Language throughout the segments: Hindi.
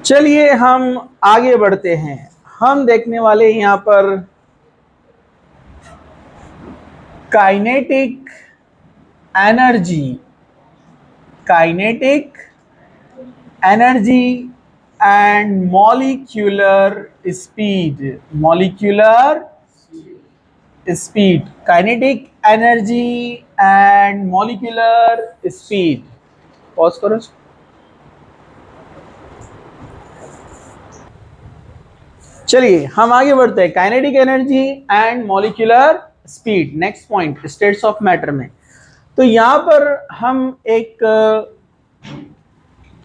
चलिए हम आगे बढ़ते हैं। हम देखने वाले हैं यहां पर kinetic energy, kinetic energy and molecular speed, molecular speed, kinetic energy and molecular speed. Pause करो। चलिए हम आगे बढ़ते हैं kinetic energy and molecular speed. Next point states of matter में। तो यहां पर हम एक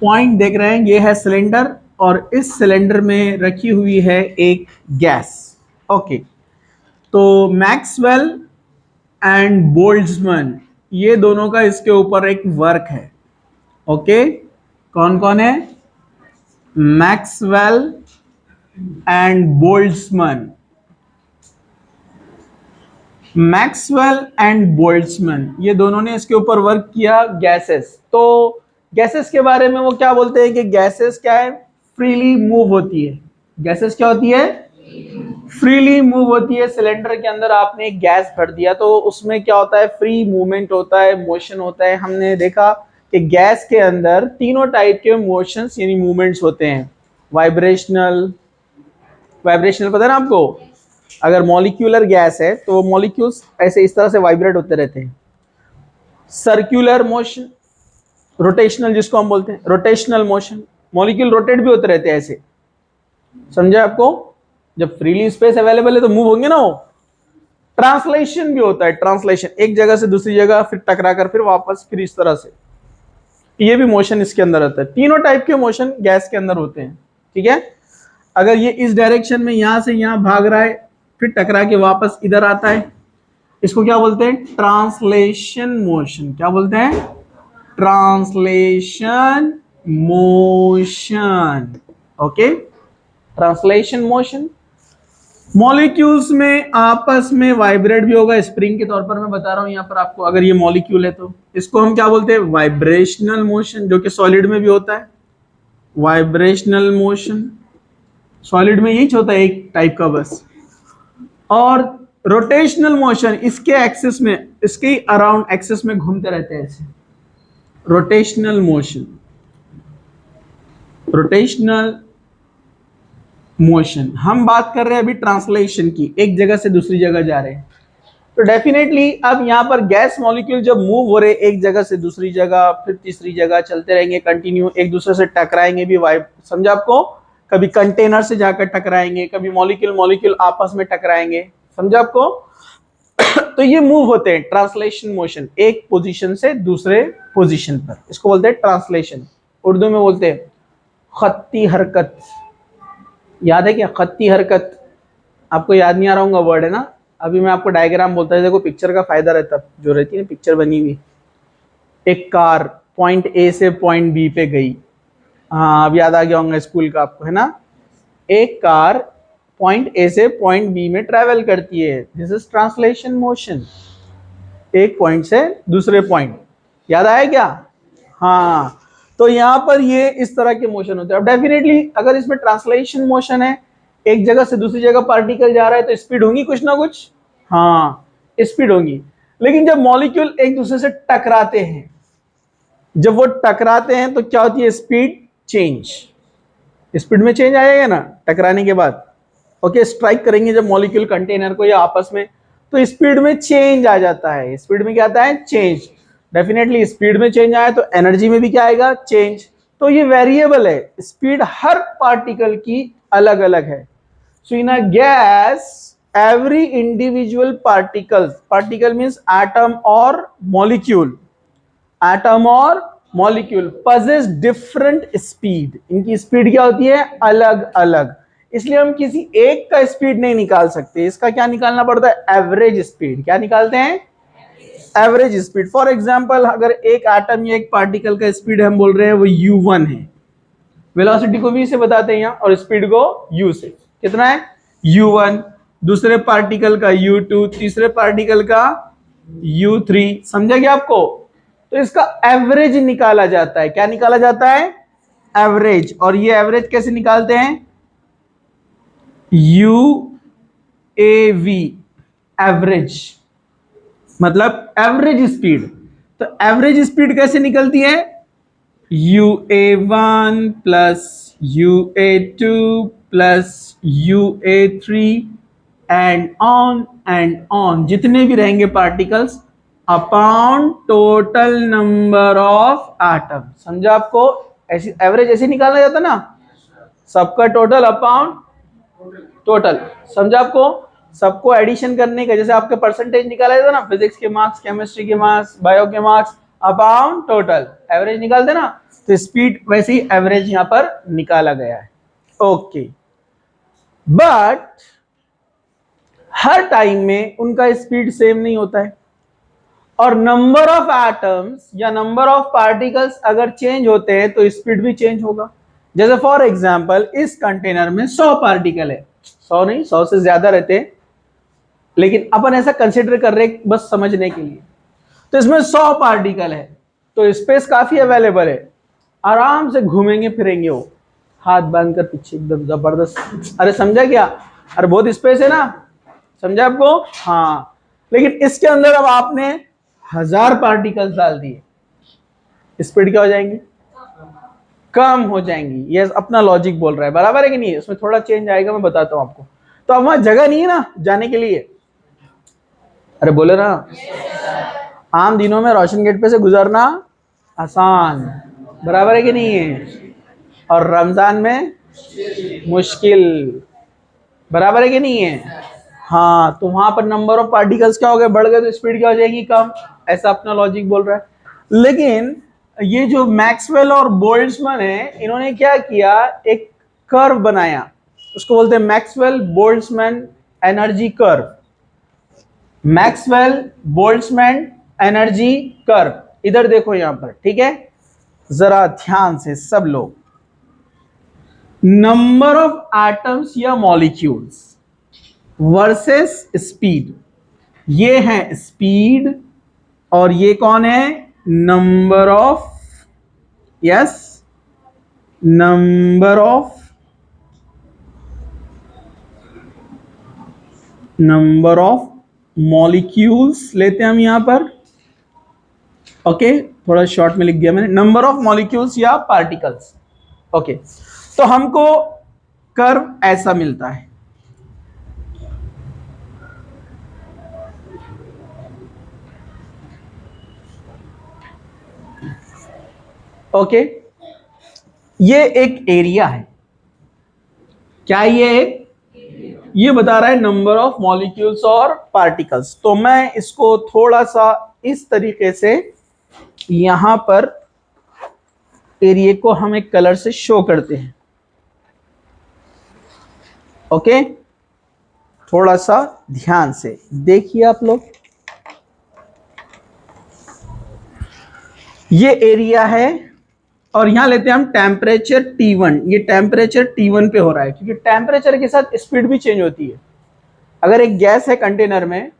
पॉइंट देख रहे हैं, ये है सिलेंडर और इस सिलेंडर में रखी हुई है एक गैस। ओके, तो मैक्सवेल एंड बोल्ट्जमैन ये दोनों का इसके ऊपर एक वर्क है। ओके, कौन कौन है? Maxwell and Boltzmann, Maxwell and Boltzmann ये दोनों ने इसके ऊपर वर्क किया गैसेस। तो गैसेस के बारे में वो क्या बोलते हैं कि गैसेस क्या है? फ्रीली मूव होती है। गैसेस क्या होती है? फ्रीली मूव होती है। सिलेंडर के अंदर आपने एक गैस भर दिया तो उसमें क्या होता है? फ्री मूवमेंट होता है, मोशन होता है। हमने देखा कि गैस के अंदर तीनों टाइप के मोशंस यानी मूवमेंट्स होते हैं। वाइब्रेशनल, वाइब्रेशनल पता है ना आपको? अगर मॉलिक्यूलर गैस है तो मॉलिक्यूल्स ऐसे इस तरह से वाइब्रेट होते रहते हैं। सर्कुलर मोशन, रोटेशनल जिसको हम बोलते हैं, रोटेशनल मोशन, मॉलिक्यूल रोटेट भी होते रहते हैं ऐसे। समझे आपको? जब फ्रीली स्पेस अवेलेबल है तो मूव होंगे ना वो। ट्रांसलेशन भी होता है, ट्रांसलेशन एक जगह से दूसरी जगह, फिर टकरा कर फिर वापस, फिर इस तरह से, ये भी मोशन इसके अंदर आता है। तीनों टाइप के मोशन गैस के अंदर होते हैं। ठीक है, अगर ये इस डायरेक्शन में यहां से यहां भाग रहा है फिर टकरा के वापस इधर आता है, इसको क्या बोलते हैं? Translation motion. क्या बोलते हैं? Translation motion. Okay, translation motion. Molecules में आपस में वाइब्रेट भी होगा, स्प्रिंग के तौर पर मैं बता रहा हूं यहां पर आपको। अगर ये मॉलिक्यूल है तो इसको हम क्या बोलते हैं? वाइब्रेशनल मोशन, जो कि सॉलिड में भी होता है। वाइब्रेशनल मोशन सॉलिड में यही होता है एक टाइप का बस। और रोटेशनल मोशन इसके एक्सिस में, इसके अराउंड एक्सिस में घूमते रहते हैं ऐसे। Rotational motion, rotational motion. हम बात कर रहे हैं अभी ट्रांसलेशन की, एक जगह से दूसरी जगह जा रहे हैं। तो डेफिनेटली अब यहां पर गैस मॉलिक्यूल जब मूव हो रहे एक जगह से दूसरी जगह फिर तीसरी जगह, चलते रहेंगे कंटिन्यू, एक दूसरे से टकराएंगे भी। वाइब समझा आपको? कभी कंटेनर से जाकर टकराएंगे, कभी मॉलिक्यूल मॉलिक्यूल आपस में टकराएंगे। समझा आपको? तो ये मूव होते हैं ट्रांसलेशन मोशन, एक पोजीशन से दूसरे पोजीशन पर, इसको बोलते हैं ट्रांसलेशन। उर्दू में बोलते हैं खत्ती हरकत। याद है क्या खत्ती हरकत? आपको याद नहीं आ रहा होगा वर्ड, है ना? अभी मैं आपको डायग्राम बोलता है, देखो पिक्चर का फायदा रहता है, जो रहती है ना पिक्चर बनी हुई। एक कार पॉइंट ए से पॉइंट बी पे गई। हाँ, अब याद आ गया होगा स्कूल का आपको, है ना? एक कार पॉइंट ए से पॉइंट बी में ट्रेवल करती है, दिस इज ट्रांसलेशन मोशन। एक पॉइंट से दूसरे पॉइंट, याद आया क्या? हाँ, तो यहां पर ये इस तरह के मोशन होते हैं। अब डेफिनेटली अगर इसमें ट्रांसलेशन मोशन है, एक जगह से दूसरी जगह पार्टिकल जा रहा है तो स्पीड होगी कुछ ना कुछ। हाँ, स्पीड होगी। लेकिन जब मॉलिक्यूल एक दूसरे से टकराते हैं, जब वो टकराते हैं तो क्या होती है? स्पीड चेंज, स्पीड में चेंज आएगा ना टकराने के बाद। ओके, स्ट्राइक करेंगे जब मॉलिक्यूल कंटेनर को या आपस में, तो स्पीड में चेंज आ जाता है। स्पीड में क्या आता है? चेंज। डेफिनेटली स्पीड में चेंज आया तो एनर्जी में भी क्या आएगा? चेंज। तो ये वेरिएबल है, स्पीड हर पार्टिकल की अलग अलग है। So in a gas every individual particles, particle means atom और मॉलिक्यूल, एटम और मॉलिक्यूल पजेस डिफरेंट स्पीड। इनकी स्पीड क्या होती है? अलग अलग। इसलिए हम किसी एक का स्पीड नहीं निकाल सकते, इसका क्या निकालना पड़ता है? Average speed. क्या निकालते हैं? Average speed. फॉर एग्जांपल अगर एक एटम या एक पार्टिकल का स्पीड हम बोल रहे हैं वो u1 है, वेलोसिटी को v से बताते हैं यहाँ, और स्पीड को u से। कितना है? u1। दूसरे पार्टिकल का u2, तीसरे पार्टिकल का u3। समझा गया आपको? तो इसका एवरेज निकाला जाता है। क्या निकाला जाता है? एवरेज, और ये एवरेज कैसे निकालते हैं? UAV, एवरेज मतलब एवरेज स्पीड। तो एवरेज स्पीड कैसे निकलती है? UA1 plus UA2 plus UA3 and on जितने भी रहेंगे particles upon total number of atom. समझा आपको? ऐसी एवरेज ऐसे निकाला जाता ना, सबका टोटल अपॉन टोटल। समझा आपको? सबको एडिशन करने का, जैसे आपके परसेंटेज निकाला जाता ना, फिजिक्स के मार्क्स, केमिस्ट्री के मार्क्स, बायो के मार्क्स, अपॉन टोटल एवरेज निकालते ना, तो स्पीड वैसे ही एवरेज यहां पर निकाला गया है। ओके, बट हर टाइम में उनका स्पीड सेम नहीं होता है, और नंबर ऑफ एटम्स या नंबर ऑफ पार्टिकल्स अगर चेंज होते हैं तो स्पीड भी चेंज होगा। जैसे फॉर एग्जांपल इस कंटेनर में 100 पार्टिकल है, 100 नहीं 100 से ज्यादा रहते हैं, लेकिन अपन ऐसा कंसिडर कर रहे हैं बस समझने के लिए। तो इसमें 100 पार्टिकल है, तो स्पेस काफी अवेलेबल है, आराम से घूमेंगे फिरेंगे वो, हाथ बांध कर पीछे एकदम जबरदस्त। अरे समझा क्या? अरे बहुत स्पेस है ना, समझा आपको? हाँ, लेकिन इसके अंदर अब आपने 1000 पार्टिकल्स डाल दिए, स्पीड क्या हो जाएंगी? कम हो जाएंगी। ये अपना लॉजिक बोल रहा है, बराबर है कि नहीं? इसमें थोड़ा चेंज आएगा, मैं बताता हूं आपको। तो अब वहां जगह नहीं है ना जाने के लिए। अरे बोले ना, आम दिनों में रोशन गेट पे से गुजरना आसान, बराबर है कि नहीं है? और रमजान में मुश्किल, बराबर है कि नहीं है? हाँ, तो वहां पर नंबर ऑफ पार्टिकल्स क्या हो गए? बढ़ गए, तो स्पीड क्या हो जाएगी? कम। ऐसा अपना लॉजिक बोल रहा है। लेकिन ये जो मैक्सवेल और बोल्ट्जमैन है, इन्होंने क्या किया? एक कर्व बनाया, उसको बोलते हैं Maxwell Boltzmann energy curve. Maxwell Boltzmann energy curve, इधर देखो यहां पर, ठीक है? जरा ध्यान से सब लोग, नंबर ऑफ एटम्स या मॉलिक्यूल्स वर्सेस स्पीड, ये है स्पीड, और ये कौन है? Number of, yes, number of molecules लेते हैं हम यहां पर। ओके, थोड़ा शॉर्ट में लिख दिया मैंने, नंबर ऑफ मॉलिक्यूल्स या पार्टिकल्स। ओके, तो हमको कर्व ऐसा मिलता है, ओके। ये एक एरिया है, क्या ये बता रहा है नंबर ऑफ मॉलिक्यूल्स और पार्टिकल्स। तो मैं इसको थोड़ा सा इस तरीके से यहां पर एरिया को हम एक कलर से शो करते हैं, ओके। थोड़ा सा ध्यान से देखिए आप लोग, ये एरिया है, और यहां लेते हैं हम टेम्परेचर T1। ये टेम्परेचर T1 पे हो रहा है, क्योंकि टेम्परेचर के साथ स्पीड भी चेंज होती है। अगर एक गैस है कंटेनर में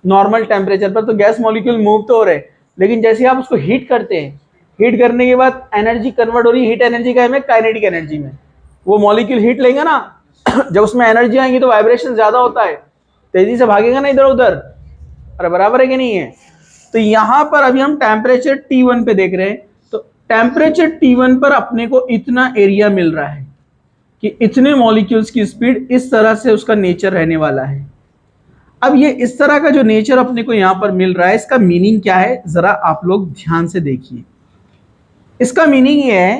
नॉर्मल टेम्परेचर पर, तो गैस मॉलिक्यूल मूव तो हो रहे हैं, लेकिन जैसे आप उसको हीट करते हैं, हीट करने के बाद एनर्जी कन्वर्ट हो रही है, हीट एनर्जी का है काइनेटिक एनर्जी में। वो मॉलिक्यूल हीट लेंगे ना, जब उसमें एनर्जी आएंगी तो वाइब्रेशन ज्यादा होता है, तेजी से भागेगा ना इधर उधर। अरे बराबर है कि नहीं है? तो यहां पर अभी हम टेम्परेचर T1 पे देख रहे हैं, तो टेम्परेचर T1 पर अपने को इतना एरिया मिल रहा है कि इतने मॉलिक्यूल्स की स्पीड, इस तरह से उसका नेचर रहने वाला है। अब ये इस तरह का जो नेचर अपने को यहां पर मिल रहा है, इसका मीनिंग क्या है जरा आप लोग ध्यान से देखिए। इसका मीनिंग ये है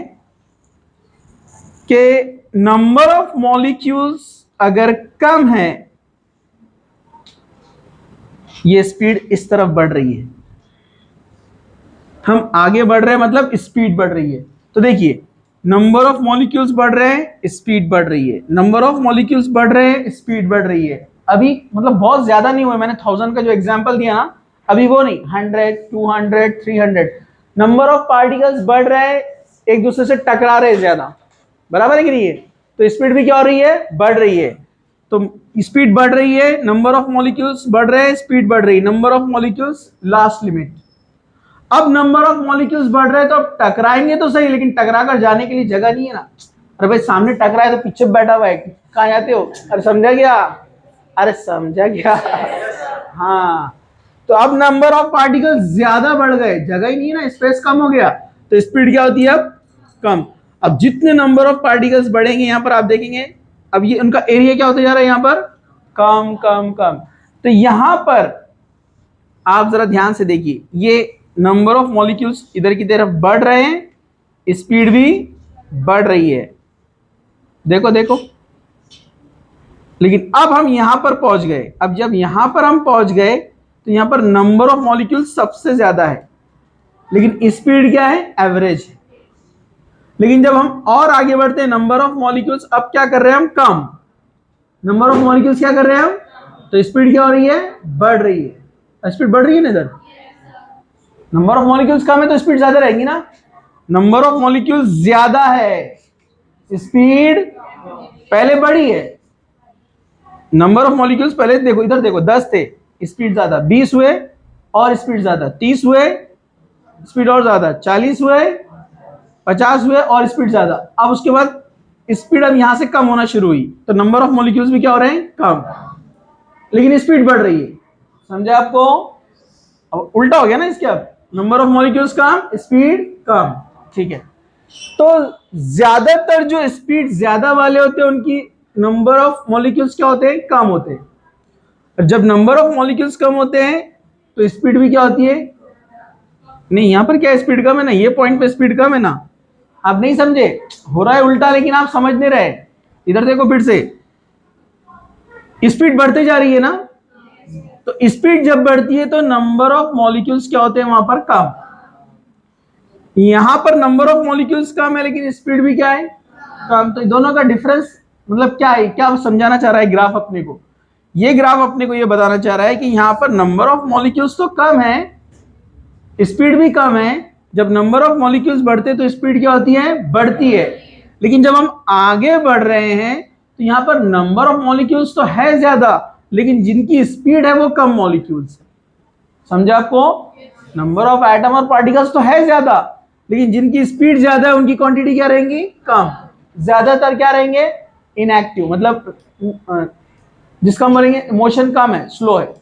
कि नंबर ऑफ मॉलिक्यूल्स अगर कम है, ये स्पीड इस तरफ बढ़ रही है, हम आगे बढ़ रहे हैं मतलब स्पीड बढ़ रही है। तो देखिए, नंबर ऑफ मॉलिक्यूल्स बढ़ रहे हैं, स्पीड बढ़ रही है, नंबर ऑफ मॉलिक्यूल्स बढ़ रहे हैं, स्पीड बढ़ रही है। अभी मतलब बहुत ज्यादा नहीं हुआ, मैंने 1000 का जो एग्जांपल दिया ना, अभी वो नहीं, 100, 200, 300, नंबर ऑफ पार्टिकल्स बढ़ रहे हैं, एक दूसरे से टकरा रहे हैं ज्यादा, बराबर है कि नहीं है? तो स्पीड भी क्या हो रही है? बढ़ रही है। तो स्पीड बढ़ रही है, नंबर ऑफ मॉलिक्यूल्स बढ़ रहे हैं, स्पीड बढ़ रही है, number of molecules last limit. अब नंबर ऑफ मॉलिक्यूल्स बढ़ रहे हैं तो अब टकराएंगे तो सही, लेकिन टकरा कर जाने के लिए जगह नहीं है ना। अरे भाई सामने टकरा है तो पीछे बैठा हुआ है, कहाँ जाते हो? अरे समझा गया, अरे समझा गया। हाँ, तो अब नंबर ऑफ पार्टिकल्स ज्यादा बढ़ गए, जगह ही नहीं है ना, स्पेस कम हो गया, तो स्पीड क्या होती है अब? कम। अब जितने नंबर ऑफ पार्टिकल्स बढ़ेंगे यहां पर आप देखेंगे, अब ये उनका एरिया क्या होता जा रहा है यहां पर? कम कम कम। तो यहां पर आप जरा ध्यान से देखिए, ये नंबर ऑफ मॉलिक्यूल्स इधर की तरफ बढ़ रहे हैं, स्पीड भी बढ़ रही है, देखो देखो। लेकिन अब हम यहां पर पहुंच गए, अब जब यहां पर हम पहुंच गए तो यहां पर नंबर ऑफ मॉलिक्यूल्स सबसे ज्यादा है, लेकिन स्पीड क्या है? एवरेज है। लेकिन जब हम और आगे बढ़ते हैं, नंबर ऑफ मॉलिक्यूल्स अब क्या कर रहे हैं हम? कम। नंबर ऑफ मॉलिक्यूल्स क्या कर रहे हैं हम? तो स्पीड क्या हो रही है? बढ़ रही है। स्पीड बढ़ रही है ना इधर, नंबर ऑफ मॉलिक्यूल्स कम है तो स्पीड ज्यादा रहेगी ना। नंबर ऑफ मॉलिक्यूल्स ज्यादा है, स्पीड पहले बढ़ी है। नंबर ऑफ मॉलिक्यूल्स पहले देखो, इधर देखो 10 थे, स्पीड ज्यादा, 20 हुए और स्पीड ज्यादा, 30 हुए स्पीड और ज्यादा, 40 हुए, 50 हुए और स्पीड ज्यादा। अब उसके बाद स्पीड अब यहां से कम होना शुरू हुई, तो नंबर ऑफ मॉलिक्यूल्स भी क्या हो रहे हैं? कम, लेकिन स्पीड बढ़ रही है। समझे आपको? अब उल्टा हो गया ना इसके, अब नंबर ऑफ मॉलिक्यूल्स कम, स्पीड कम, ठीक है। तो ज्यादातर जो स्पीड ज्यादा वाले होते हैं उनकी नंबर ऑफ मॉलिक्यूल्स क्या होते हैं? कम होते हैं। और जब नंबर ऑफ मॉलिक्यूल्स कम होते हैं तो स्पीड भी क्या होती है? नहीं, यहां पर क्या स्पीड कम है ना, ये पॉइंट पे स्पीड कम है ना। आप नहीं समझे, हो रहा है उल्टा, लेकिन आप समझ नहीं रहे। इधर देखो फिर से, स्पीड बढ़ती जा रही है ना, तो स्पीड जब बढ़ती है तो नंबर ऑफ मॉलिक्यूल्स क्या होते हैं वहां पर? कम। यहां पर नंबर ऑफ मॉलिक्यूल्स कम है लेकिन स्पीड भी क्या है? कम। तो दोनों का डिफरेंस मतलब क्या है, क्या समझाना चाह रहा है ग्राफ अपने को? ये ग्राफ अपने को ये बताना चाह रहा है कि यहां पर नंबर ऑफ मॉलिक्यूल्स तो कम है, स्पीड भी कम है। जब नंबर ऑफ मॉलिक्यूल्स बढ़ते तो स्पीड क्या होती है? बढ़ती है। लेकिन जब हम आगे बढ़ रहे हैं तो यहां पर नंबर ऑफ मॉलिक्यूल्स तो है ज्यादा, लेकिन जिनकी स्पीड है वो कम मॉलिक्यूल्स है। समझा आपको? नंबर ऑफ एटम और पार्टिकल्स तो है ज्यादा, लेकिन जिनकी स्पीड ज्यादा है उनकी क्वांटिटी क्या रहेंगी? कम। ज्यादातर क्या रहेंगे? इनएक्टिव, मतलब जिसका मोशन कम है, स्लो है,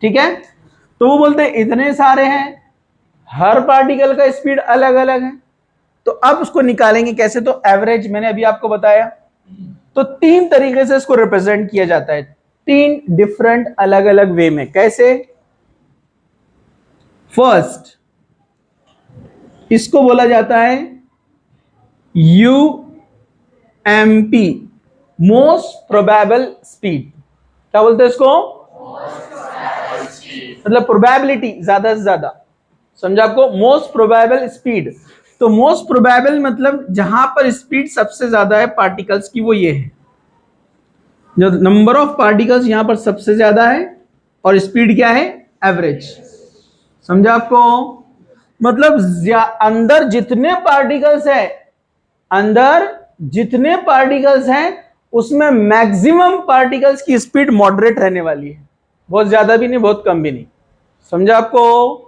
ठीक है। तो वो बोलते हैं इतने सारे हैं, हर पार्टिकल का स्पीड अलग अलग है, तो अब उसको निकालेंगे कैसे? तो एवरेज मैंने अभी आपको बताया। तो 3 तरीके से इसको रिप्रेजेंट किया जाता है, 3 डिफरेंट अलग अलग वे में। कैसे? फर्स्ट, इसको बोला जाता है यूएमपी, मोस्ट प्रोबेबल स्पीड। क्या बोलते हैं इसको? मतलब प्रोबेबिलिटी ज्यादा से ज्यादा। समझा आपको? Most probable speed. तो मोस्ट प्रोबेबल मतलब जहां पर स्पीड सबसे ज्यादा है पार्टिकल्स की, वो ये है। जो नंबर ऑफ पार्टिकल्स यहां पर सबसे ज्यादा है और स्पीड क्या है? एवरेज। समझा आपको? मतलब अंदर जितने पार्टिकल्स है, अंदर जितने पार्टिकल्स हैं उसमें मैक्सिमम पार्टिकल्स की स्पीड मॉडरेट रहने वाली है, बहुत ज्यादा भी नहीं बहुत कम भी नहीं। समझा आपको?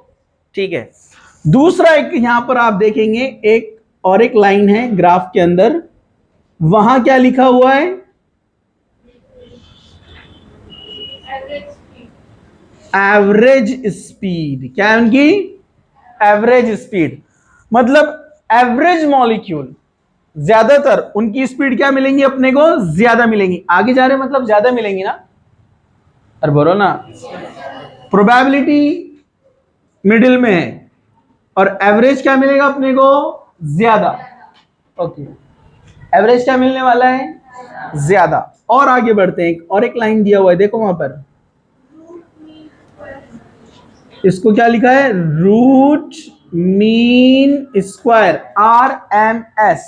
ठीक है। दूसरा एक यहां पर आप देखेंगे, एक और एक लाइन है ग्राफ के अंदर, वहां क्या लिखा हुआ है? Average speed. क्या है उनकी? Average speed. मतलब एवरेज मॉलिक्यूल ज्यादातर उनकी स्पीड क्या मिलेंगी अपने को? ज्यादा मिलेंगी। आगे जा रहे मतलब ज्यादा मिलेंगी ना, अरे बोलो ना। प्रोबेबिलिटी मिडिल में है और एवरेज क्या मिलेगा अपने को? ज्यादा। ओके, एवरेज क्या मिलने वाला है? ज्यादा। और आगे बढ़ते हैं, और एक लाइन दिया हुआ है, देखो वहां पर, इसको क्या लिखा है? Root mean square, RMS।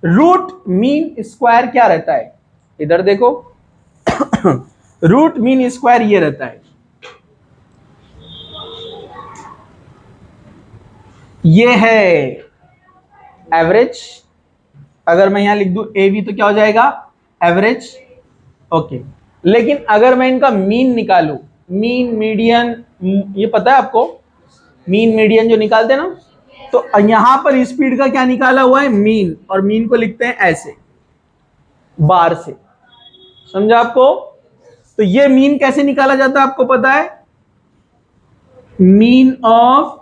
Root mean square क्या रहता है? इधर देखो, रूट मीन स्क्वायर ये रहता है, ये है एवरेज। अगर मैं यहां लिख दूं AV तो क्या हो जाएगा? एवरेज। ओके। लेकिन अगर मैं इनका मीन निकालूं, मीन, मीडियन, ये पता है आपको? मीन मीडियन जो निकालते हैं ना, तो यहां पर स्पीड का क्या निकाला हुआ है, मीन, और मीन को लिखते हैं ऐसे बार से, समझा आपको। तो ये मीन कैसे निकाला जाता है आपको पता है, mean of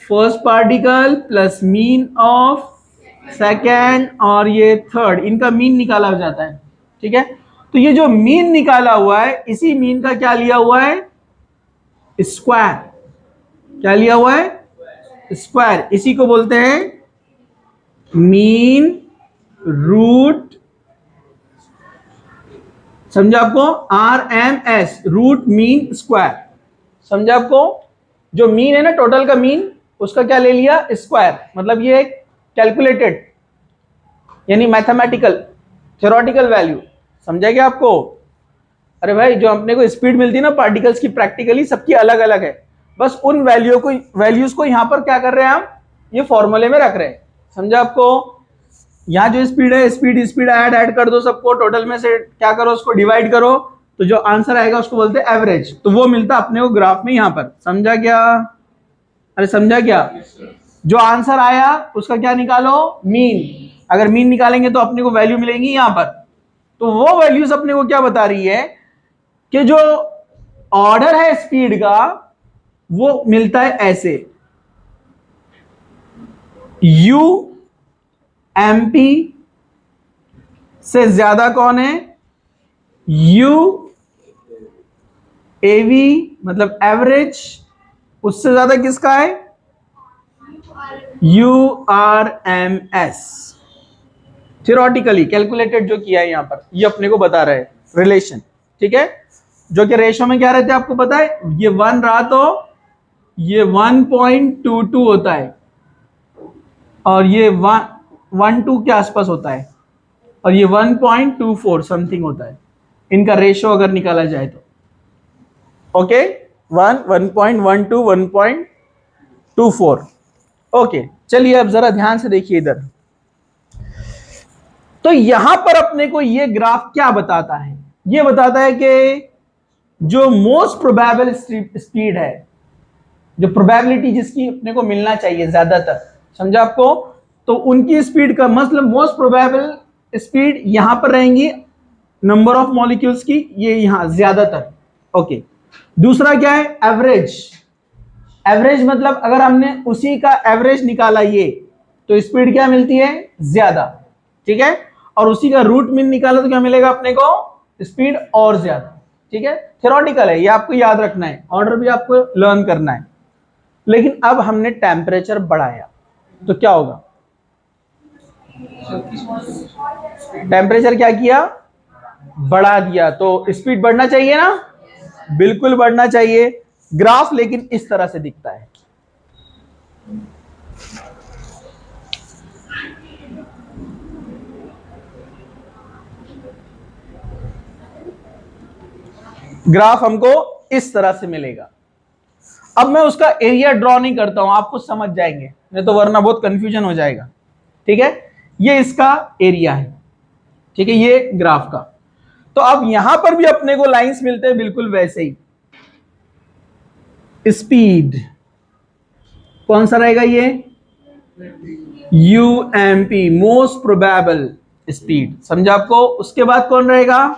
first particle plus mean of second और ये थर्ड, इनका मीन निकाला जाता है, ठीक है। तो ये जो मीन निकाला हुआ है, इसी मीन का क्या लिया हुआ है, स्क्वायर, क्या लिया हुआ है, स्क्वायर, इसी को बोलते हैं मीन रूट, समझा आपको, RMS, रूट मीन स्क्वायर, समझा आपको। जो मीन है ना टोटल का मीन, उसका क्या ले लिया, स्क्वायर, मतलब ये कैलकुलेटेड यानी मैथमेटिकल थ्योरेटिकल वैल्यू, समझा क्या आपको। अरे भाई जो अपने को स्पीड मिलती है ना पार्टिकल्स की, प्रैक्टिकली सबकी अलग अलग है, बस उन वैल्यूज को यहां पर क्या कर रहे हैं हम, ये फॉर्मूले में रख रहे हैं, समझा आपको। यहां जो स्पीड है, स्पीड ऐड कर दो सबको, टोटल में से क्या करो, उसको डिवाइड करो, तो जो आंसर आएगा उसको बोलते हैं एवरेज, तो वो मिलता अपने को ग्राफ में यहां पर, समझा क्या, अरे समझा क्या। जो आंसर आया उसका क्या निकालो, मीन, अगर मीन निकालेंगे तो अपने को वैल्यू मिलेंगी यहां पर। तो वो वैल्यूज अपने को क्या बता रही है कि जो ऑर्डर है स्पीड का वो मिलता है ऐसे, u mp से ज्यादा कौन है, u av मतलब एवरेज, उससे ज्यादा किसका है, URMS, थ्योरेटिकली कैलकुलेटेड जो किया है यहां पर, ये अपने को बता रहा है रिलेशन, ठीक है। जो कि रेशो में क्या रहते हैं आपको पता है, ये 1 रहा तो ये 1.22 होता है, और ये 1.12 के आसपास होता है, और ये 1.24 समथिंग होता है, इनका रेशो अगर निकाला जाए तो, ओके, 1.12 1.24, ओके। चलिए अब जरा ध्यान से देखिए इधर, तो यहां पर अपने को ये ग्राफ क्या बताता है, ये बताता है कि जो मोस्ट प्रोबेबल स्पीड है, जो प्रोबेबिलिटी जिसकी अपने को मिलना चाहिए ज्यादातर, समझा आपको, तो उनकी स्पीड का मतलब मोस्ट प्रोबेबल स्पीड यहां पर रहेंगी नंबर ऑफ मॉलिक्यूल्स की, ये यहां ज्यादातर, ओके। दूसरा क्या है, एवरेज, एवरेज मतलब अगर हमने उसी का एवरेज निकाला ये, तो स्पीड क्या मिलती है, ज्यादा, ठीक है। और उसी का रूट मीन निकाला तो क्या मिलेगा अपने को, स्पीड और ज्यादा, ठीक है। थ्योरेटिकल है, ये आपको याद रखना है, ऑर्डर भी आपको लर्न करना है। लेकिन अब हमने टेम्परेचर बढ़ाया तो क्या होगा, टेम्परेचर क्या किया, बढ़ा दिया, तो स्पीड बढ़ना चाहिए ना, बिल्कुल बढ़ना चाहिए। ग्राफ लेकिन इस तरह से दिखता है, ग्राफ हमको इस तरह से मिलेगा। अब मैं उसका एरिया ड्रॉ नहीं करता हूं, आप कुछ समझ जाएंगे, नहीं तो वरना बहुत कंफ्यूजन हो जाएगा, ठीक है। ये इसका एरिया है, ठीक है, ये ग्राफ का। तो अब यहां पर भी अपने को लाइंस मिलते हैं बिल्कुल वैसे ही। स्पीड कौन सा रहेगा, ये UMP, मोस्ट प्रोबेबल स्पीड, समझा आपको। उसके बाद कौन रहेगा,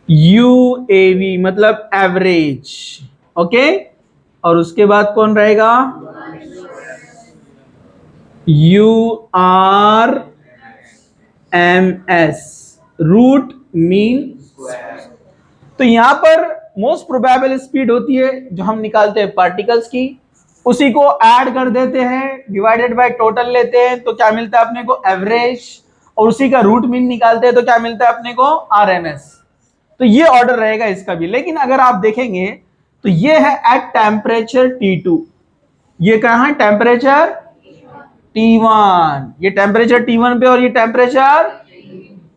UAV मतलब एवरेज, ओके। और उसके बाद कौन रहेगा, URMS, रूट मीन। तो यहां पर मोस्ट प्रोबेबल स्पीड होती है जो हम निकालते हैं पार्टिकल्स की, उसी को ऐड कर देते हैं, डिवाइडेड बाय टोटल लेते हैं, तो क्या मिलता है अपने को, एवरेज, और उसी का रूट मीन निकालते हैं तो क्या मिलता है अपने को, RMS। तो ये ऑर्डर रहेगा इसका भी। लेकिन अगर आप देखेंगे तो ये है एट टेम्परेचर T2, ये कहां है, टेम्परेचर T1, ये टेम्परेचर T1 पे और ये टेम्परेचर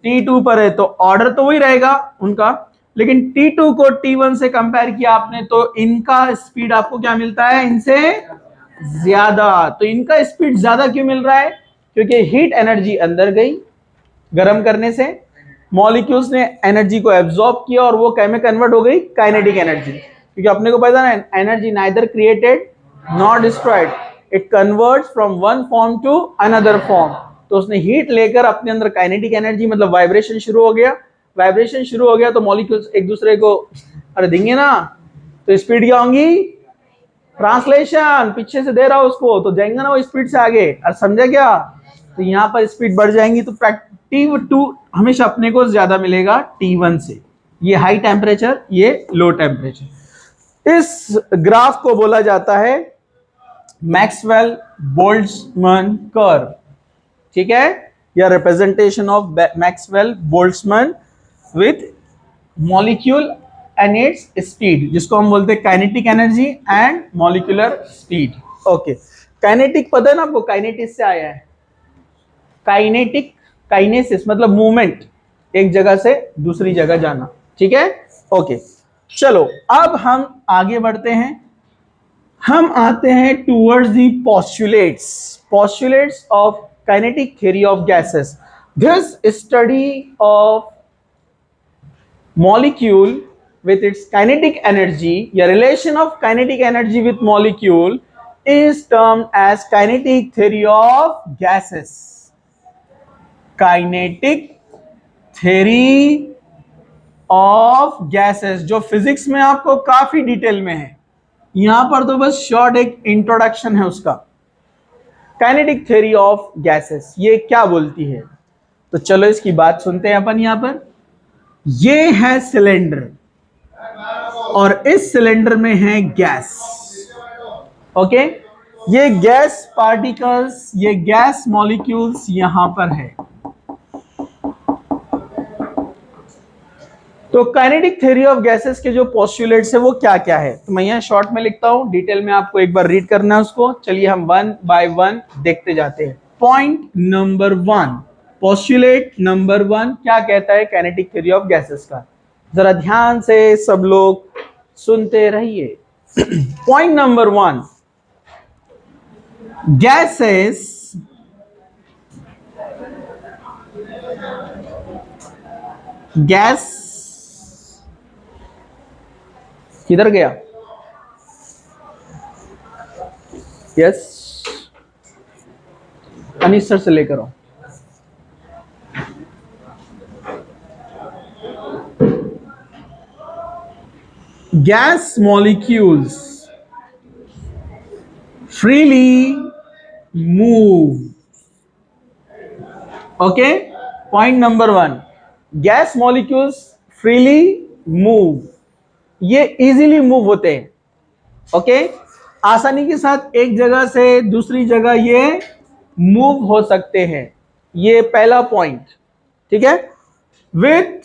T2 पर है, तो ऑर्डर तो वही रहेगा उनका। लेकिन T2 को T1 से कंपेयर किया आपने तो इनका स्पीड आपको क्या मिलता है, इनसे ज्यादा। तो इनका स्पीड ज्यादा क्यों मिल रहा है, क्योंकि हीट एनर्जी अंदर गई, गर्म करने से मॉलिक्यूल्स ने एनर्जी को एब्जॉर्ब किया और वो क्या में कन्वर्ट हो गई, काइनेटिक एनर्जी। क्योंकि अपने को पता है energy neither created not destroyed, it converts from one form to another form. तो उसने हीट लेकर अपने अंदर काइनेटिक एनर्जी मतलब वाइब्रेशन शुरू हो गया, वाइब्रेशन शुरू हो गया तो मॉलिक्यूल्स एक दूसरे को अरे देंगे ना, तो स्पीड क्या होंगी, ट्रांसलेशन पीछे से दे रहा हूं उसको तो जाएंगे ना वो स्पीड से आगे, और समझा क्या, तो यहाँ पर स्पीड बढ़ जाएंगी तो T2 हमेशा अपने को ज्यादा मिलेगा T1 से। ये हाई टेम्परेचर, ये लो टेम्परेचर। इस ग्राफ को बोला जाता है मैक्सवेल बोल्ट्जमैन कर्व, ठीक है, या representation of Maxwell Boltzmann with molecule and its speed, जिसको हम बोलते हैं kinetic energy and molecular speed. Okay, kinetic पता है ना आपको, काइनेटिस से आया है, काइनेटिक, काइनेसिस मतलब मूवमेंट, एक जगह से दूसरी जगह जाना, ठीक है। ओके, चलो अब हम आगे बढ़ते हैं, हम आते हैं towards the postulates of kinetic theory of gases. This study of molecule with its kinetic energy, या relation of kinetic energy with molecule is termed as kinetic theory of gases। kinetic theory of gases जो फिजिक्स में आपको काफी डिटेल में है, यहां पर तो बस शॉर्ट एक इंट्रोडक्शन है उसका। काइनेटिक थ्योरी ऑफ गैसेस ये क्या बोलती है, तो चलो इसकी बात सुनते हैं अपन। यहां पर ये है सिलेंडर और इस सिलेंडर में है गैस, ओके, ये गैस पार्टिकल्स, ये गैस मॉलिक्यूल्स यहां पर है। तो काइनेटिक थ्योरी ऑफ गैसेस के जो पोस्टुलेट्स है वो क्या क्या है, तो मैं यहां शॉर्ट में लिखता हूं, डिटेल में आपको एक बार रीड करना है उसको। चलिए हम वन बाय वन देखते जाते हैं। पॉइंट नंबर 1, पोस्टुलेट नंबर 1 क्या कहता है काइनेटिक थ्योरी ऑफ गैसेस का, जरा ध्यान से सब लोग सुनते रहिए। पॉइंट नंबर 1, गैसेस गैस किधर गया, यस अनीस सर से लेकर आओ। gas molecules freely move, okay, point number 1, gas molecules freely move, ये इजीली मूव होते हैं, ओके, आसानी के साथ एक जगह से दूसरी जगह ये मूव हो सकते हैं, ये पहला पॉइंट, ठीक है। With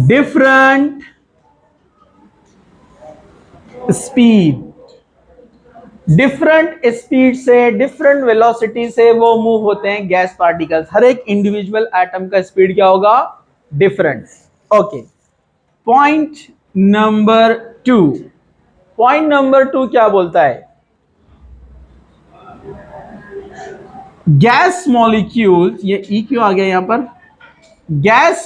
different speed, different speed से, डिफरेंट वेलोसिटी से वो मूव होते हैं गैस पार्टिकल्स। हर एक इंडिविजुअल एटम का स्पीड क्या होगा, different, okay. Point number 2, point number 2 क्या बोलता है, गैस मॉलिक्यूल्स, ये ई क्यों आ गया यहां पर, गैस